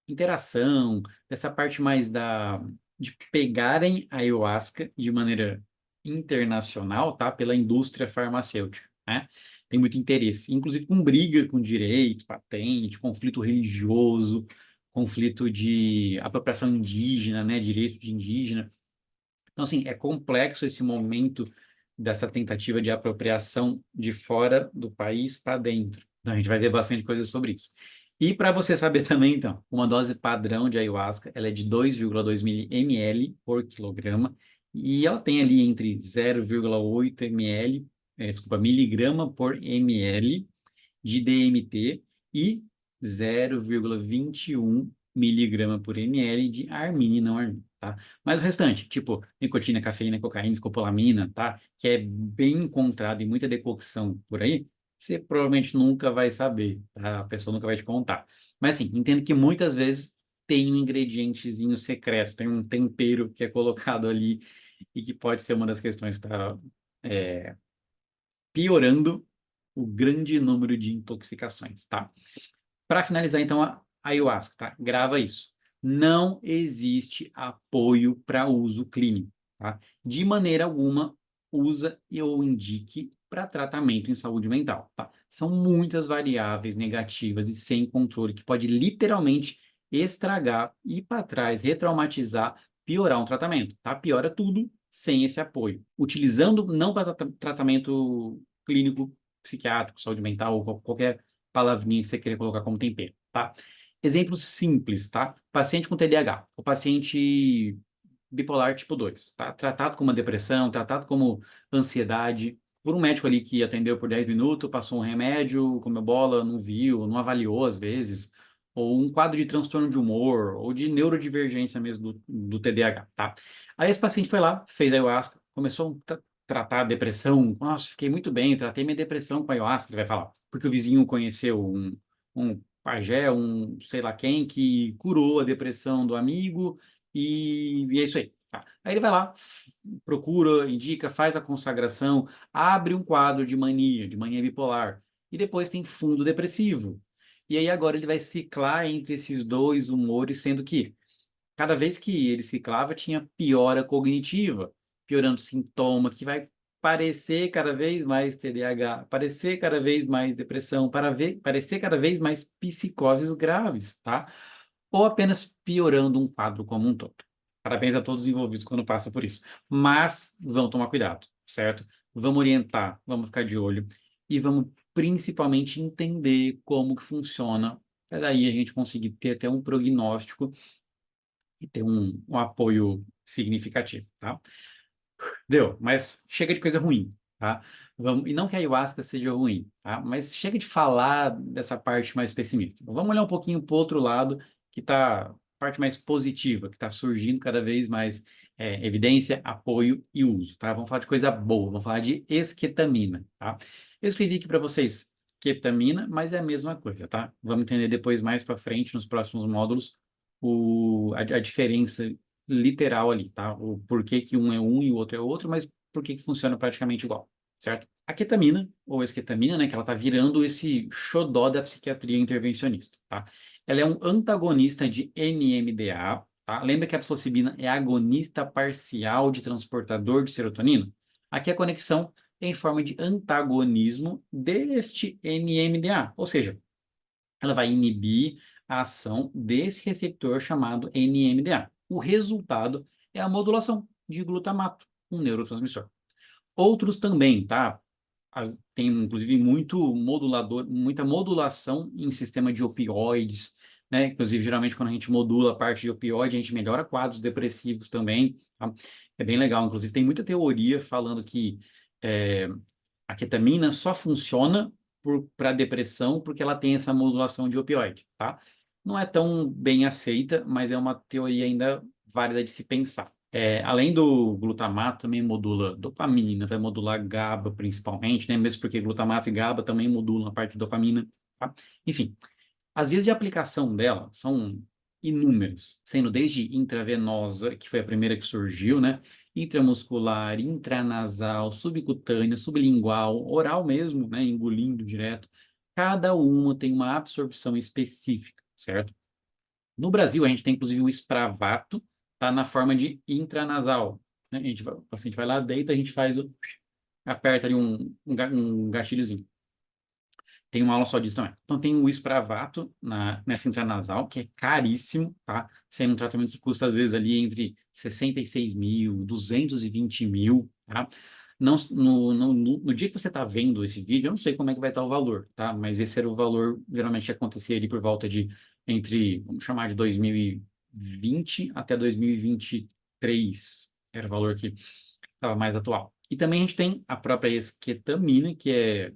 interação, dessa parte mais de pegarem a ayahuasca de maneira internacional, tá? Pela indústria farmacêutica, né? Tem muito interesse, inclusive com briga com direito, patente, conflito religioso, conflito de apropriação indígena, né? Direito de indígena. Então, assim, é complexo esse momento dessa tentativa de apropriação de fora do país para dentro. Então, a gente vai ver bastante coisa sobre isso. E para você saber também, então, uma dose padrão de ayahuasca, ela é de 2,2 ml por quilograma, e ela tem ali entre 0,8 ml, desculpa, miligrama por ml de DMT e 0,21 miligrama por ml de armine e não armine, tá? Mas o restante, tipo nicotina, cafeína, cocaína, escopolamina, tá? Que é bem encontrado em muita decocção por aí, você provavelmente nunca vai saber, tá? A pessoa nunca vai te contar. Mas assim, entendo que muitas vezes tem um ingredientezinho secreto, tem um tempero que é colocado ali e que pode ser uma das questões que está piorando o grande número de intoxicações, tá? Para finalizar, então, a ayahuasca, tá? Grava isso. Não existe apoio para uso clínico, tá? De maneira alguma, usa e ou indique para tratamento em saúde mental, tá? São muitas variáveis negativas e sem controle que pode literalmente estragar, ir para trás, retraumatizar, piorar um tratamento, tá? Piora tudo sem esse apoio. Utilizando não para tratamento clínico, psiquiátrico, saúde mental ou qualquer palavrinha que você queira colocar como tempero, tá? Exemplo simples, tá? Paciente com TDAH, o paciente bipolar tipo 2, tá? Tratado como uma depressão, tratado como ansiedade, por um médico ali que atendeu por 10 minutos, passou um remédio, comeu bola, não viu, não avaliou às vezes, ou um quadro de transtorno de humor, ou de neurodivergência mesmo do TDAH, tá? Aí esse paciente foi lá, fez a ayahuasca, começou a tratar a depressão, nossa, fiquei muito bem, tratei minha depressão com a ayahuasca, ele vai falar, porque o vizinho conheceu um pajé, um sei lá quem, que curou a depressão do amigo, e é isso aí. Tá. Aí ele vai lá, procura, indica, faz a consagração, abre um quadro de mania bipolar, e depois tem fundo depressivo. E aí agora ele vai ciclar entre esses dois humores, sendo que cada vez que ele ciclava tinha piora cognitiva, piorando sintoma, que vai parecer cada vez mais TDAH, parecer cada vez mais depressão, parecer cada vez mais psicoses graves, tá? Ou apenas piorando um quadro como um todo. Parabéns a todos os envolvidos quando passa por isso. Mas vamos tomar cuidado, certo? Vamos orientar, vamos ficar de olho e vamos principalmente entender como que funciona, para daí a gente conseguir ter até um prognóstico e ter um apoio significativo, tá? Deu, mas chega de coisa ruim, tá? Vamos, e não que a ayahuasca seja ruim, tá? Mas chega de falar dessa parte mais pessimista. Vamos olhar um pouquinho para o outro lado, que está parte mais positiva, que está surgindo cada vez mais evidência, apoio e uso, tá? Vamos falar de coisa boa, vamos falar de esquetamina, tá? Eu escrevi aqui para vocês ketamina, mas é a mesma coisa, tá? Vamos entender depois mais para frente, nos próximos módulos, a diferença literal ali, tá? O porquê que um é um e o outro é outro, mas por que que funciona praticamente igual, certo? A ketamina, ou esketamina, né, que ela tá virando esse xodó da psiquiatria intervencionista, tá? Ela é um antagonista de NMDA, tá? Lembra que a psilocibina é agonista parcial de transportador de serotonina? Aqui a conexão é em forma de antagonismo deste NMDA, ou seja, ela vai inibir a ação desse receptor chamado NMDA. O resultado é a modulação de glutamato, um neurotransmissor. Outros também, tá? Tem inclusive muita modulação em sistema de opioides, né? Inclusive, geralmente, quando a gente modula a parte de opioide, a gente melhora quadros depressivos também, tá? É bem legal. Inclusive, tem muita teoria falando que é, a ketamina só funciona para depressão porque ela tem essa modulação de opioide, tá? Não é tão bem aceita, mas é uma teoria ainda válida de se pensar. Além do glutamato, também modula dopamina, vai modular GABA principalmente, né? Mesmo porque glutamato e GABA também modulam a parte de dopamina, tá? Enfim, as vias de aplicação dela são inúmeras, sendo desde intravenosa, que foi a primeira que surgiu, né? Intramuscular, intranasal, subcutânea, sublingual, oral mesmo, né? Engolindo direto. Cada uma tem uma absorção específica, certo? No Brasil, a gente tem inclusive o Spravato, tá na forma de intranasal, né? O paciente vai lá, deita, a gente faz aperta ali um gatilhozinho. Tem uma aula só disso também. Então, tem o Spravato nessa intranasal, que é caríssimo, tá? Sendo um tratamento que custa, às vezes, ali entre 66 mil, 220 mil, tá? Não, no dia que você está vendo esse vídeo, eu não sei como é que vai estar o valor, tá? Mas esse era o valor, geralmente acontecia ali por volta de, vamos chamar de 2020 até 2023, era o valor que estava mais atual. E também a gente tem a própria esquetamina, que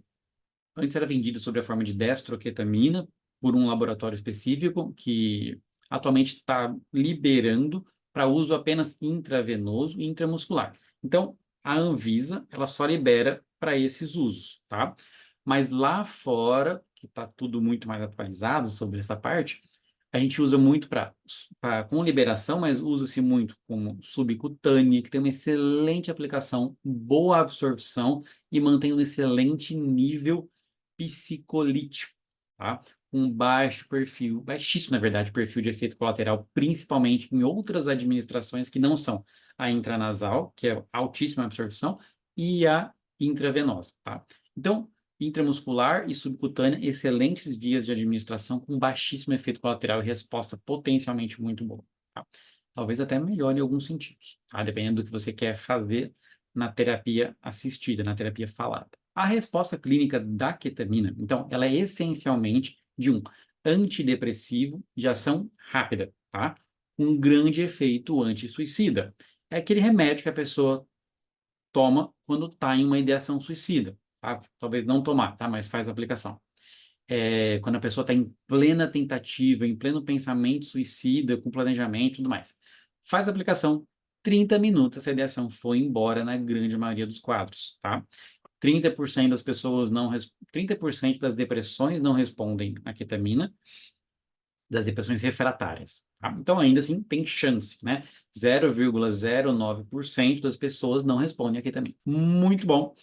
antes era vendida sob a forma de destroquetamina por um laboratório específico que atualmente está liberando para uso apenas intravenoso e intramuscular. Então, a Anvisa, ela só libera para esses usos, tá? Mas lá fora, que está tudo muito mais atualizado sobre essa parte, a gente usa muito com liberação, mas usa-se muito como subcutânea, que tem uma excelente aplicação, boa absorção e mantém um excelente nível psicolítico, tá? Um baixo perfil, baixíssimo, na verdade, perfil de efeito colateral, principalmente em outras administrações que não são a intranasal, que é altíssima absorção, e a intravenosa, tá? Então, intramuscular e subcutânea, excelentes vias de administração com baixíssimo efeito colateral e resposta potencialmente muito boa, tá? Talvez até melhor em alguns sentidos, tá? Dependendo do que você quer fazer na terapia assistida, na terapia falada. A resposta clínica da ketamina, então, ela é essencialmente de um antidepressivo de ação rápida, tá? Um grande efeito anti-suicida. É aquele remédio que a pessoa toma quando está em uma ideação suicida, tá? Talvez não tomar, tá? Mas faz a aplicação. Quando a pessoa está em plena tentativa, em pleno pensamento suicida, com planejamento e tudo mais. Faz a aplicação, 30 minutos, essa ideação foi embora na grande maioria dos quadros, tá? 30% das pessoas não, 30% das depressões não respondem à ketamina, das depressões refratárias, tá? Então, ainda assim, tem chance, né? 0,09% das pessoas não respondem à ketamina. Muito bom,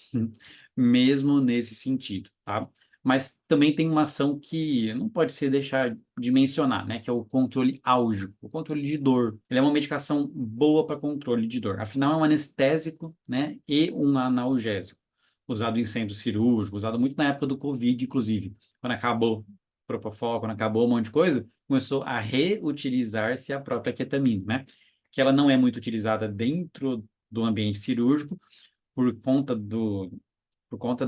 mesmo nesse sentido, tá? Mas também tem uma ação que não pode ser deixar de mencionar, né? Que é o controle álgico, o controle de dor. Ele é uma medicação boa para controle de dor. Afinal, é um anestésico, né? E um analgésico usado em centro cirúrgico, usado muito na época do Covid, inclusive. Quando acabou Propofol, quando acabou um monte de coisa, começou a reutilizar-se a própria ketamina, né? que ela não é muito utilizada dentro do ambiente cirúrgico por conta por conta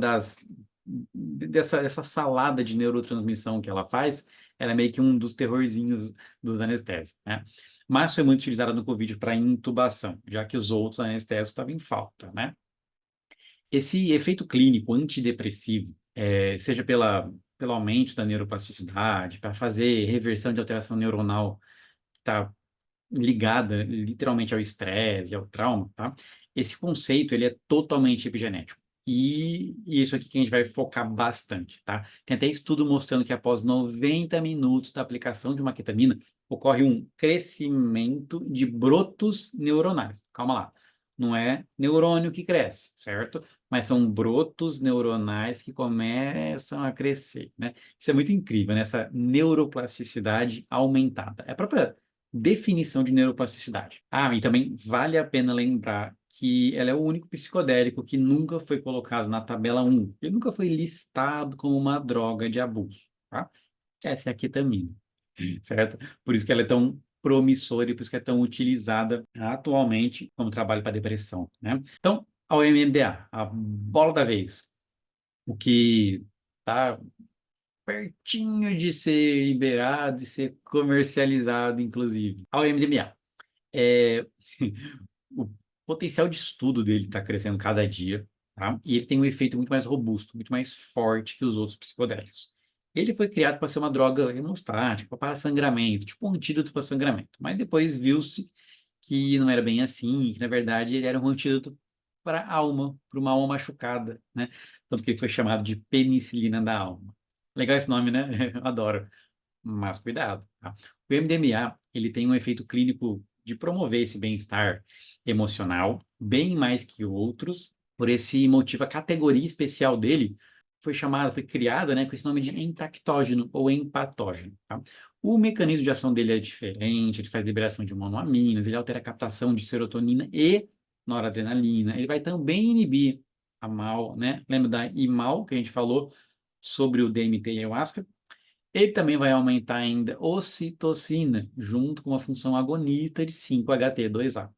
dessa salada de neurotransmissão que ela faz, ela é meio que um dos terrorzinhos dos anestésicos, né? Mas foi muito utilizada no COVID para intubação, já que os outros anestésicos estavam em falta, né? Esse efeito clínico antidepressivo, seja pelo aumento da neuroplasticidade, para fazer reversão de alteração neuronal que está ligada literalmente ao estresse, ao trauma, tá? Esse conceito, ele é totalmente epigenético. E isso aqui que a gente vai focar bastante, tá? Tem até estudo mostrando que após 90 minutos da aplicação de uma ketamina, ocorre um crescimento de brotos neuronais. Calma lá. Não é neurônio que cresce, certo? Mas são brotos neuronais que começam a crescer, né? Isso é muito incrível, né? Essa neuroplasticidade aumentada. É a própria definição de neuroplasticidade. Ah, e também vale a pena lembrar que ela é o único psicodélico que nunca foi colocado na tabela 1. Ele nunca foi listado como uma droga de abuso, tá? Essa é a ketamina, certo? Por isso que ela é tão promissora e por isso que é tão utilizada atualmente como trabalho para depressão, né? Então, ao MMDA, a bola da vez, o que está pertinho de ser liberado e ser comercializado, inclusive, ao MDMA. É, o potencial de estudo dele está crescendo cada dia, tá? E ele tem um efeito muito mais robusto, muito mais forte que os outros psicodélicos. Ele foi criado para ser uma droga hemostática, para sangramento, tipo um antídoto para sangramento. Mas depois viu-se que não era bem assim, que na verdade ele era um antídoto para a alma, para uma alma machucada, né? Tanto que ele foi chamado de penicilina da alma. Legal esse nome, né? Eu adoro. Mas cuidado, tá? O MDMA, ele tem um efeito clínico de promover esse bem-estar emocional, bem mais que outros. Por esse motivo, a categoria especial dele foi criada, né, com esse nome de entactógeno ou empatógeno, tá? O mecanismo de ação dele é diferente, ele faz liberação de monoaminas, ele altera a captação de serotonina e noradrenalina. Ele vai também inibir a MAO, né? Lembra da IMAO que a gente falou sobre o DMT e ayahuasca? Ele também vai aumentar ainda ocitocina, junto com uma função agonista de 5-HT2A.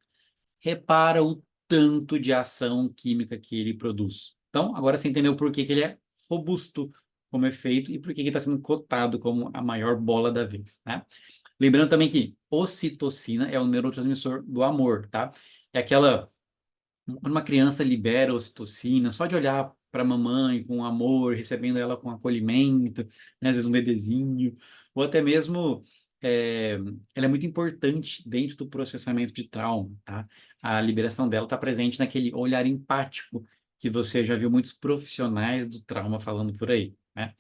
Repara o tanto de ação química que ele produz. Então, agora você entendeu por que ele é robusto como efeito e por que ele está sendo cotado como a maior bola da vez, né? Lembrando também que ocitocina é o neurotransmissor do amor, tá? É aquela quando uma criança libera ocitocina, só de olhar para a mamãe com amor, recebendo ela com acolhimento, né, às vezes um bebezinho, ou até mesmo é, ela é muito importante dentro do processamento de trauma, tá? A liberação dela está presente naquele olhar empático que você já viu muitos profissionais do trauma falando por aí, né?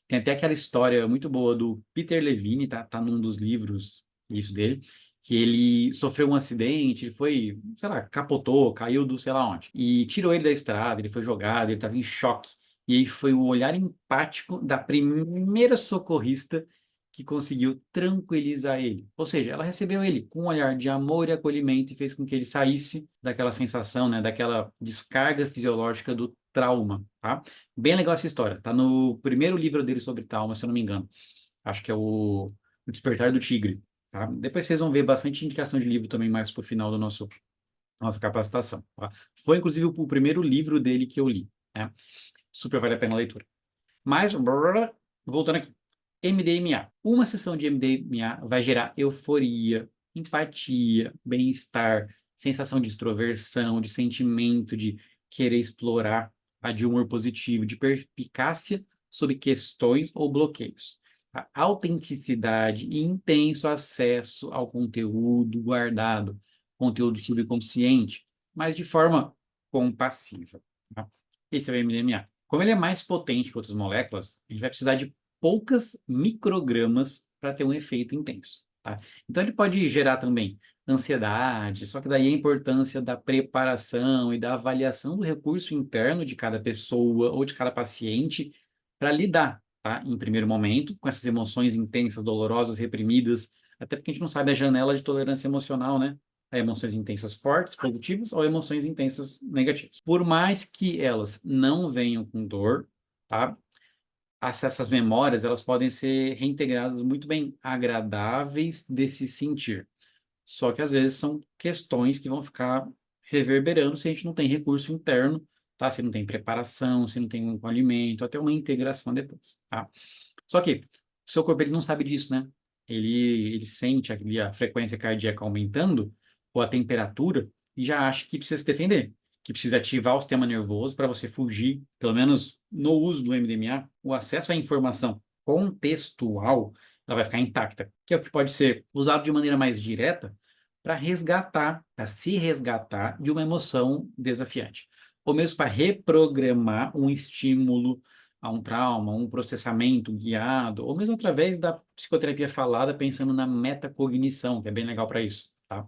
Tem até aquela história muito boa do Peter Levine, tá num dos livros, isso dele, que ele sofreu um acidente, ele foi, sei lá, capotou, caiu do sei lá onde, e tirou ele da estrada, ele foi jogado, ele estava em choque. E aí foi o olhar empático da primeira socorrista que conseguiu tranquilizar ele. Ou seja, ela recebeu ele com um olhar de amor e acolhimento e fez com que ele saísse daquela sensação, né, daquela descarga fisiológica do trauma, tá? Bem legal essa história. Tá no primeiro livro dele sobre trauma, se eu não me engano. Acho que é o Despertar do Tigre. Tá? Depois vocês vão ver bastante indicação de livro também mais para o final da nossa capacitação. Tá? Foi, inclusive, o primeiro livro dele que eu li. Né? Super vale a pena a leitura. Mas, voltando aqui. MDMA. Uma sessão de MDMA vai gerar euforia, empatia, bem-estar, sensação de extroversão, de sentimento de querer explorar, tá? De humor positivo, de perspicácia sobre questões ou bloqueios. A autenticidade e intenso acesso ao conteúdo guardado, conteúdo subconsciente, mas de forma compassiva. Tá? Esse é o MDMA. Como ele é mais potente que outras moléculas, a gente vai precisar de poucas microgramas para ter um efeito intenso. Tá? Então ele pode gerar também ansiedade, só que daí a importância da preparação e da avaliação do recurso interno de cada pessoa ou de cada paciente para lidar, tá? Em primeiro momento, com essas emoções intensas, dolorosas, reprimidas, até porque a gente não sabe a janela de tolerância emocional, né? A emoções intensas fortes, positivas, ou emoções intensas negativas. Por mais que elas não venham com dor, tá? Essas memórias, elas podem ser reintegradas muito bem, agradáveis de se sentir. Só que às vezes são questões que vão ficar reverberando se a gente não tem recurso interno, tá? Se não tem preparação, se não tem um alimento, até uma integração depois, tá? Só que o seu corpo ele não sabe disso, né? Ele sente ali a frequência cardíaca aumentando ou a temperatura e já acha que precisa se defender, que precisa ativar o sistema nervoso para você fugir, pelo menos no uso do MDMA, o acesso à informação contextual ela vai ficar intacta, que é o que pode ser usado de maneira mais direta para resgatar, para se resgatar de uma emoção desafiante, ou mesmo para reprogramar um estímulo a um trauma, um processamento guiado, ou mesmo através da psicoterapia falada, pensando na metacognição, que é bem legal para isso, tá?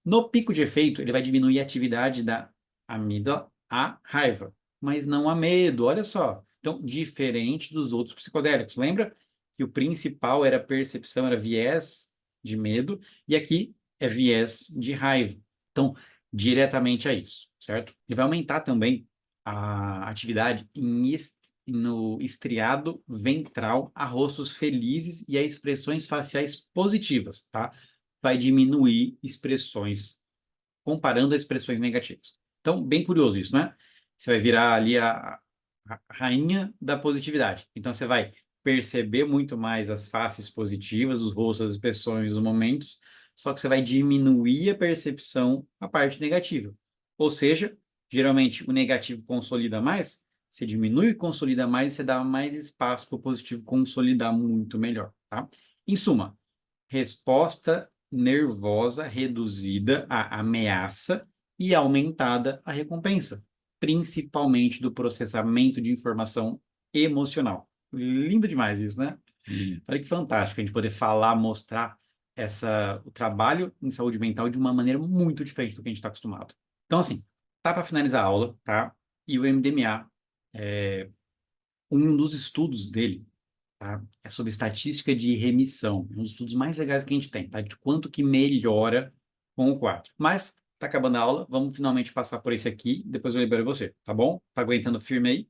No pico de efeito, ele vai diminuir a atividade da amígdala, a raiva, mas não a medo, olha só. Então, diferente dos outros psicodélicos. Lembra que o principal era percepção, era viés de medo, e aqui é viés de raiva. Então, diretamente a isso, certo? Ele vai aumentar também a atividade no estriado ventral, a rostos felizes e a expressões faciais positivas, tá? Vai diminuir expressões, comparando a expressões negativas. Então, bem curioso isso, né? Você vai virar ali a rainha da positividade. Então, você vai perceber muito mais as faces positivas, os rostos, as expressões, os momentos, só que você vai diminuir a percepção, a parte negativa. Ou seja, geralmente o negativo consolida mais, você diminui e consolida mais, você dá mais espaço para o positivo consolidar muito melhor, tá? Em suma, resposta nervosa reduzida à ameaça e aumentada à recompensa, principalmente do processamento de informação emocional. Lindo demais isso, né? Olha que fantástico a gente poder falar, mostrar o trabalho em saúde mental de uma maneira muito diferente do que a gente está acostumado. Então, assim, tá para finalizar a aula, tá? E o MDMA, um dos estudos dele, tá? É sobre estatística de remissão, um dos estudos mais legais que a gente tem, tá? De quanto que melhora com o quadro. Mas tá acabando a aula, vamos finalmente passar por esse aqui, depois eu libero você, tá bom? Tá aguentando firme aí?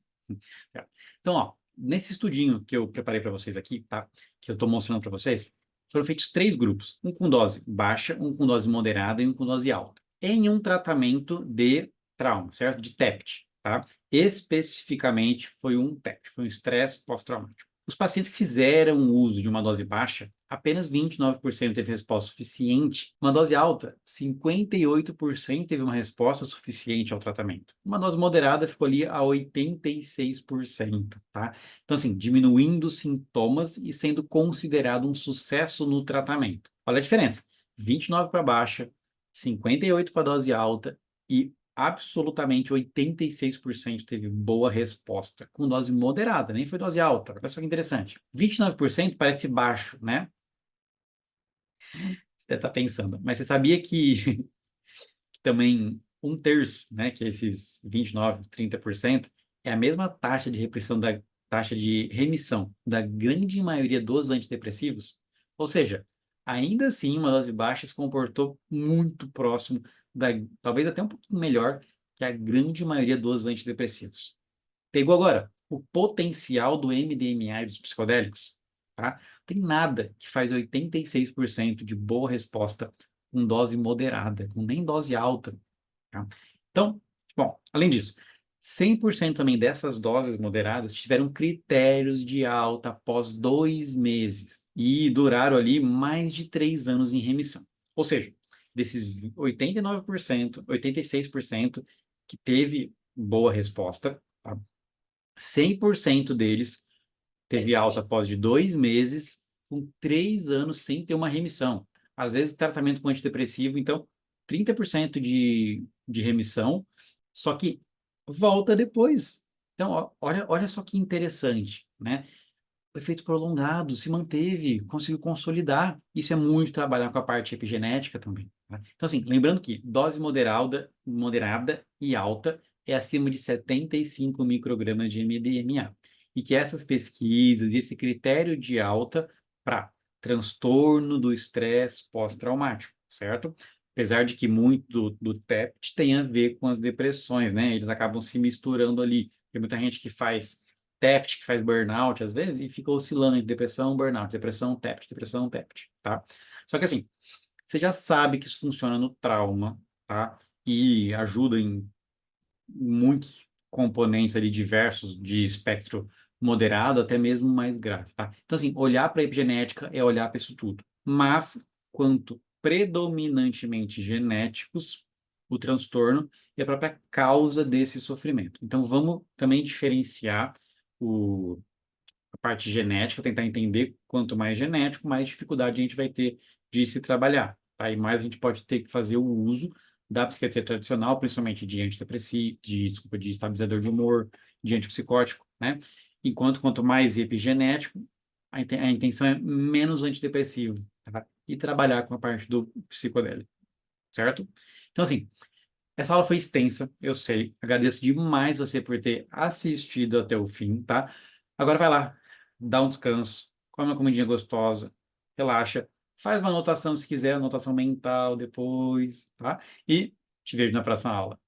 Tá. Então, ó, nesse estudinho que eu preparei para vocês aqui, tá? Que eu estou mostrando para vocês, foram feitos 3 grupos, um com dose baixa, um com dose moderada e um com dose alta, em um tratamento de trauma, certo? De TEPT, tá? Especificamente foi um TEPT, foi um estresse pós-traumático. Os pacientes que fizeram uso de uma dose baixa, apenas 29% teve resposta suficiente. Uma dose alta, 58% teve uma resposta suficiente ao tratamento. Uma dose moderada ficou ali a 86%, tá? Então, assim, diminuindo sintomas e sendo considerado um sucesso no tratamento. Olha a diferença. 29 para baixa, 58 para dose alta e absolutamente 86% teve boa resposta, com dose moderada, nem foi dose alta. Olha só que interessante. 29% parece baixo, né? Você deve estar pensando. Mas você sabia que também um terço, né, que é esses 29, 30%, é a mesma taxa de repressão da taxa de remissão da grande maioria dos antidepressivos? Ou seja, ainda assim, uma dose baixa se comportou muito próximo talvez até um pouquinho melhor que a grande maioria dos antidepressivos. Pegou agora o potencial do MDMA e dos psicodélicos, tá? Tem nada que faz 86% de boa resposta com dose moderada, com nem dose alta, tá? Então, bom, além disso, 100% também dessas doses moderadas tiveram critérios de alta após 2 meses e duraram ali mais de 3 anos em remissão. Ou seja, desses 89%, 86% que teve boa resposta, tá? 100% deles teve alta após de 2 meses, com 3 anos sem ter uma remissão. Às vezes, tratamento com antidepressivo, então, 30% de remissão, só que volta depois. Então, olha só que interessante, né? O efeito prolongado se manteve, conseguiu consolidar. Isso é muito trabalhar com a parte epigenética também, tá? Então, assim, lembrando que dose moderada e alta é acima de 75 microgramas de MDMA. E que essas pesquisas e esse critério de alta para transtorno do estresse pós-traumático, certo? Apesar de que muito do TEPT tem a ver com as depressões, né? Eles acabam se misturando ali. Tem muita gente que faz TEPT, que faz burnout às vezes, e fica oscilando entre depressão, burnout, depressão, TEPT, tá? Só que assim, você já sabe que isso funciona no trauma, tá? E ajuda em muitos componentes ali diversos de espectro moderado até mesmo mais grave, tá? Então, assim, olhar para a epigenética é olhar para isso tudo. Mas, quanto predominantemente genéticos, o transtorno é a própria causa desse sofrimento. Então, vamos também diferenciar a parte genética, tentar entender quanto mais genético, mais dificuldade a gente vai ter de se trabalhar, tá? E mais a gente pode ter que fazer o uso da psiquiatria tradicional, principalmente de antidepressivo, desculpa, de estabilizador de humor, de antipsicótico, né? Enquanto quanto mais epigenético, a intenção é menos antidepressivo, tá? E trabalhar com a parte do psicodélico, certo? Então, assim, essa aula foi extensa, eu sei. Agradeço demais você por ter assistido até o fim, tá? Agora vai lá, dá um descanso, come uma comidinha gostosa, relaxa, faz uma anotação se quiser, anotação mental depois, tá? E te vejo na próxima aula.